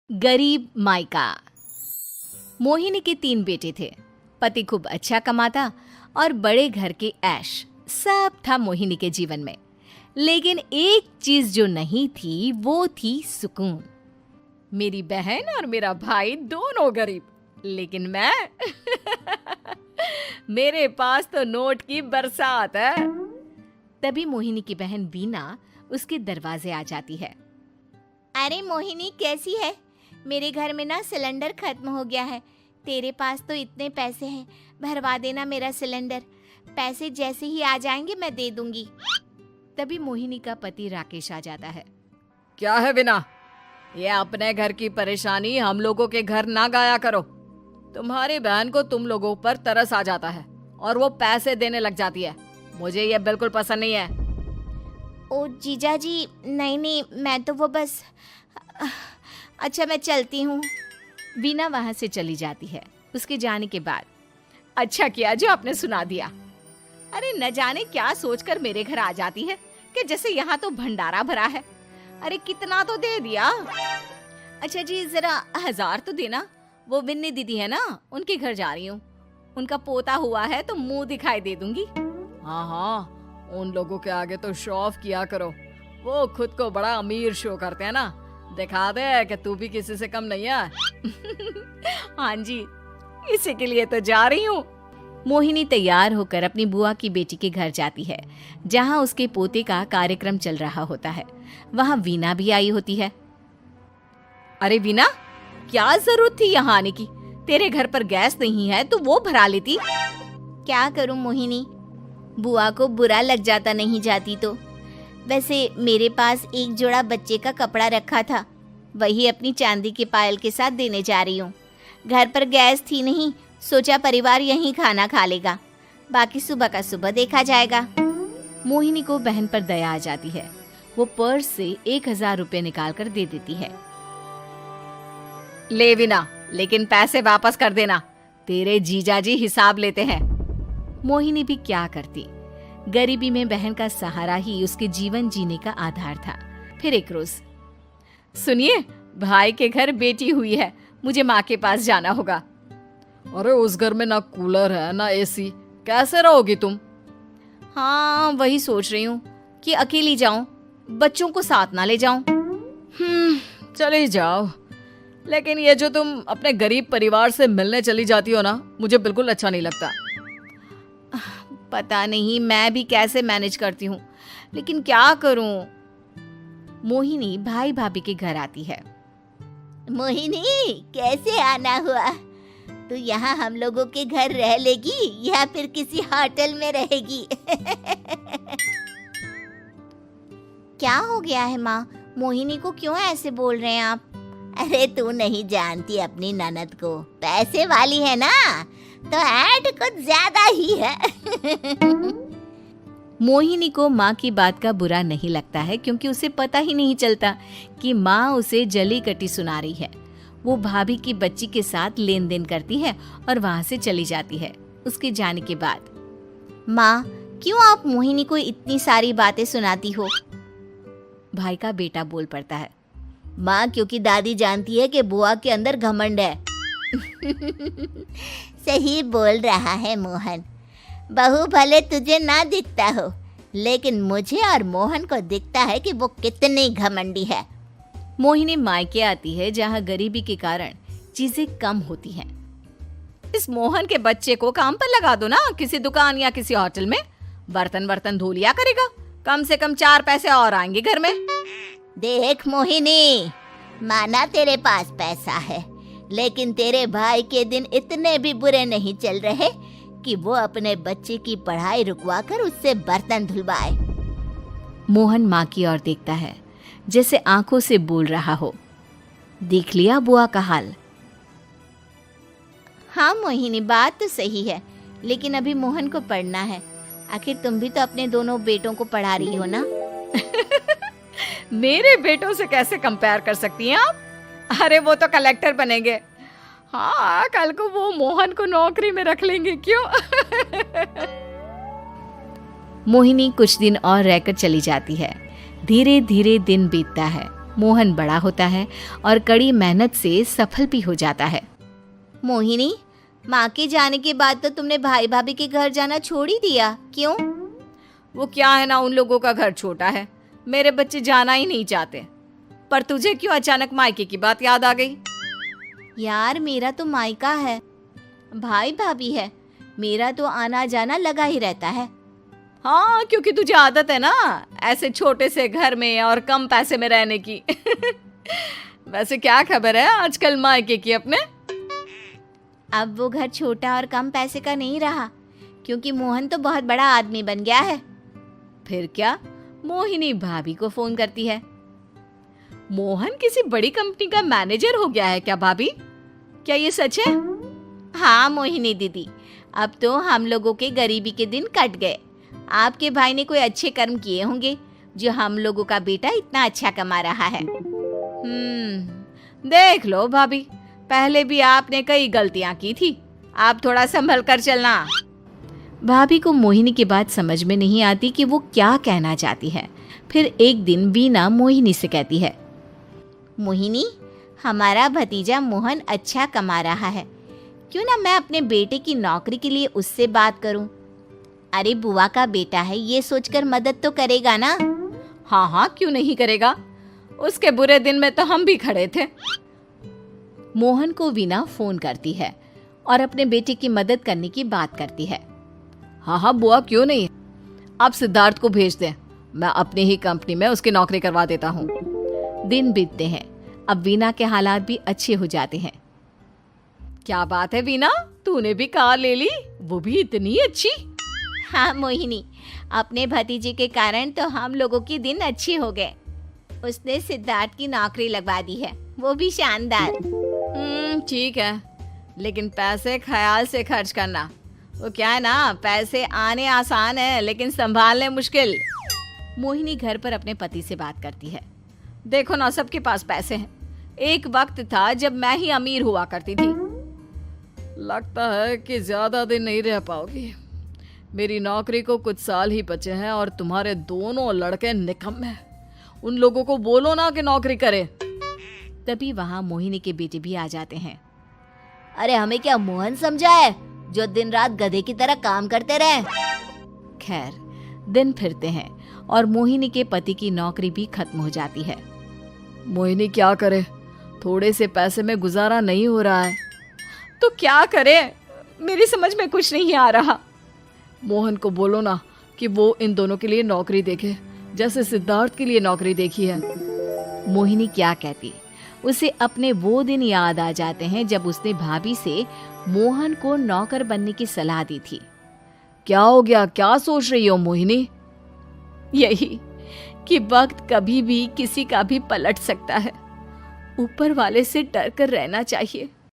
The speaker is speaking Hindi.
गरीब मायका। मोहिनी के 3 बेटे थे। पति खूब अच्छा कमाता और बड़े घर के ऐश सब था मोहिनी के जीवन में। लेकिन एक चीज जो नहीं थी वो थी सुकून। मेरी बहन और मेरा भाई दोनों गरीब, लेकिन मैं मेरे पास तो नोट की बरसात है। तभी मोहिनी की बहन बीना उसके दरवाजे आ जाती है। अरे मोहिनी, कैसी है? मेरे घर में ना सिलेंडर खत्म हो गया है। तेरे पास तो इतने पैसे हैं, भरवा देना मेरा सिलेंडर। पैसे जैसे ही आ जाएंगे मैं दे दूंगी। तभी मोहिनी का पति राकेश आ जाता है। क्या है बिना, ये अपने घर की परेशानी हम लोगों के घर ना गाया करो। तुम्हारी बहन को तुम लोगों पर तरस आ जाता है और वो पैसे देने लग जाती है। मुझे ये बिल्कुल पसंद नहीं है। ओ जीजा जी, नहीं, मैं तो वो बस अच्छा, मैं चलती हूँ। बीना वहां से चली जाती है। उसके जाने के बाद अच्छा किया जो आपने सुना दिया। अरे न जाने क्या सोचकर मेरे घर आ जाती है कि जैसे यहाँ तो भंडारा भरा है। अरे कितना तो दे दिया। अच्छा जी, जरा 1000 तो देना। वो बिन्नी दीदी है ना, उनके घर जा रही हूँ। उनका पोता हुआ है तो मुंह दिखाई दे दूंगी। हाँ, उन लोगों के आगे तो शो ऑफ किया करो। वो खुद को बड़ा अमीर शो करते हैं ना, दिखा दे कि तू भी किसी से कम नहीं है। हाँ जी, इसी के लिए तो जा रही हूँ। मोहिनी तैयार होकर अपनी बुआ की बेटी के घर जाती है, जहाँ उसके पोते का कार्यक्रम चल रहा होता है। वहाँ वीना भी आई होती है। अरे वीना, क्या जरूरत थी यहाँ आने की? तेरे घर पर गैस नहीं है तो वो भरा लेती। क्या करूँ मोहिनी, बुआ को बुरा लग जाता नहीं जाती तो। वैसे मेरे पास एक जोड़ा बच्चे का कपड़ा रखा था, वही अपनी चांदी के पायल के साथ देने जा रही हूँ। घर पर गैस थी नहीं, सोचा परिवार यहीं खाना खा लेगा, बाकी सुबह का सुबह देखा जाएगा। मोहिनी को बहन पर दया आ जाती है। वो पर्स से 1000 रुपए निकाल कर दे देती है। ले बिना, लेकिन पैसे वापस कर देना, तेरे जीजाजी हिसाब लेते हैं। मोहिनी भी क्या करती, गरीबी में बहन का सहारा ही उसके जीवन जीने का आधार था। फिर एक रोज, सुनिए, भाई के घर बेटी हुई है, मुझे माँ के पास जाना होगा। अरे उस घर में ना कूलर है ना एसी, कैसे रहोगी तुम? हाँ, वही सोच रही हूँ कि अकेली जाऊं, बच्चों को साथ ना ले जाऊं। चली जाओ, लेकिन ये जो तुम अपने गरीब परिवार से मिलने चली जाती हो ना, मुझे बिल्कुल अच्छा नहीं लगता। पता नहीं मैं भी कैसे मैनेज करती हूँ, लेकिन क्या करूँ। मोहिनी भाई भाभी के घर आती है। मोहिनी, कैसे आना हुआ? तू यहाँ हम लोगों के घर रह लेगी या फिर किसी होटल में रहेगी? क्या हो गया है माँ? मोहिनी को क्यों ऐसे बोल रहे हैं आप? अरे तू नहीं जानती अपनी ननद को, पैसे वाली है ना, तो ऐड कुछ ज्यादा ही है। मोहिनी को माँ की बात का बुरा नहीं लगता है, क्योंकि उसे पता ही नहीं चलता कि माँ उसे जली कटी सुना रही है। वो भाभी की बच्ची के साथ लेन देन करती है और वहाँ से चली जाती है। उसके जाने के बाद, माँ, क्यों आप मोहिनी को इतनी सारी बातें सुनाती हो? भाई का बेटा बोल पड़ता है। माँ, क्योंकि दादी जानती है कि बुआ के अंदर घमंड है। सही बोल रहा है मोहन। बहू भले तुझे ना दिखता हो, लेकिन मुझे और मोहन को दिखता है कि वो कितनी घमंडी है। मोहिनी मायके आती है, जहाँ गरीबी के कारण चीजें कम होती हैं। इस मोहन के बच्चे को काम पर लगा दो ना, किसी दुकान या किसी होटल में। बर्तन धो लिया करेगा, कम से कम 4 पैसे और आएंगे घर में। देख मोहिनी, माना तेरे पास पैसा है, लेकिन तेरे भाई के दिन इतने भी बुरे नहीं चल रहे कि वो अपने बच्चे की पढ़ाई रुकवा कर उससे बर्तन धुलवाए। मोहन माँ की ओर देखता है, जैसे आंखों से बोल रहा हो, देख लिया बुआ का हाल। हाँ मोहिनी, बात तो सही है, लेकिन अभी मोहन को पढ़ना है। आखिर तुम भी तो अपने दोनों बेटों को पढ़ा रही हो ना। मेरे बेटों से कैसे कंपेयर कर सकती हैं आप? अरे वो तो कलेक्टर बनेंगे। हाँ, कल को वो मोहन को नौकरी में रख लेंगे, क्यों? मोहिनी कुछ दिन और रहकर चली जाती है। धीरे धीरे दिन बीतता है मोहन बड़ा होता है और कड़ी मेहनत से सफल भी हो जाता है। मोहिनी, माँ के जाने के बाद तो तुमने भाई भाभी के घर जाना छोड़ ही दिया, क्यों? वो क्या है ना, उन लोगों का घर छोटा है, मेरे बच्चे जाना ही नहीं चाहते। पर तुझे क्यों अचानक मायके की बात याद आ गई? यार, मेरा तो मायका है, भाई भाभी है, मेरा तो आना जाना लगा ही रहता है। हाँ, क्योंकि तुझे आदत है ना ऐसे छोटे से घर में और कम पैसे में रहने की। वैसे क्या खबर है आजकल मायके की अपने? अब वो घर छोटा और कम पैसे का नहीं रहा, क्योंकि मोहन तो बहुत बड़ा आदमी बन गया है। फिर क्या? मोहिनी भाभी को फोन करती है। मोहन किसी बड़ी कंपनी का मैनेजर हो गया है क्या भाभी? क्या ये सच है? हाँ मोहिनी दीदी, अब तो हम लोगों के गरीबी के दिन कट गए। आपके भाई ने कोई अच्छे कर्म किए होंगे, जो हम लोगों का बेटा इतना अच्छा कमा रहा है। देख लो भाभी, पहले भी आपने कई गलतियां की थी, आप थोड़ा संभल कर चलना। भाभी को मोहिनी की बात समझ में नहीं आती कि वो क्या कहना चाहती है। फिर एक दिन वीना मोहिनी से कहती है, मोहिनी, हमारा भतीजा मोहन अच्छा कमा रहा है, क्यों ना मैं अपने बेटे की नौकरी के लिए उससे बात करूं? अरे बुआ का बेटा है, ये सोचकर मदद तो करेगा ना? हाँ हाँ, क्यों नहीं करेगा, उसके बुरे दिन में तो हम भी खड़े थे। मोहन को वीना फोन करती है और अपने बेटे की मदद करने की बात करती है। हाँ हाँ बुआ, क्यों नहीं, आप सिद्धार्थ को भेज दें, मैं अपनी ही कंपनी में उसकी नौकरी करवा देता हूँ। दिन बीतते हैं, अब वीना के हालात भी अच्छे हो जाते हैं। क्या बात है वीना, तूने भी कार ले ली, वो भी इतनी अच्छी? हाँ मोहिनी, अपने भतीजे के कारण तो हम लोगों की दिन अच्छे हो गए। उसने सिद्धार्थ की नौकरी लगवा दी है, वो भी शानदार। ठीक है, लेकिन पैसे ख्याल से खर्च करना। वो क्या है ना, पैसे आने आसान है लेकिन संभालने मुश्किल। मोहिनी घर पर अपने पति से बात करती है। देखो ना, सबके पास पैसे हैं, एक वक्त था जब मैं ही अमीर हुआ करती थी। लगता है कि ज्यादा दिन नहीं रह पाओगी, मेरी नौकरी को कुछ साल ही बचे हैं और तुम्हारे दोनों लड़के निकम्मे हैं। उन लोगों को बोलो ना कि नौकरी करे। तभी वहाँ मोहिनी के बेटे भी आ जाते हैं। अरे हमें क्या मोहन समझा है, जो दिन रात गधे की तरह काम करते रहे? खैर, दिन फिरते हैं और मोहिनी के पति की नौकरी भी खत्म हो जाती है। मोहिनी क्या करे, थोड़े से पैसे में गुजारा नहीं हो रहा है, तो क्या करे, मेरी समझ में कुछ नहीं आ रहा। मोहन को बोलो ना कि वो इन दोनों के लिए नौकरी देखे, जैसे सिद्धार्थ के लिए नौकरी देखी है। मोहिनी क्या कहती, उसे अपने वो दिन याद आ जाते हैं जब उसने भाभी से मोहन को नौकर बनने की सलाह दी थी। क्या हो गया, क्या सोच रही हो मोहिनी? यही कि वक्त कभी भी किसी का भी पलट सकता है, ऊपर वाले से डर कर रहना चाहिए।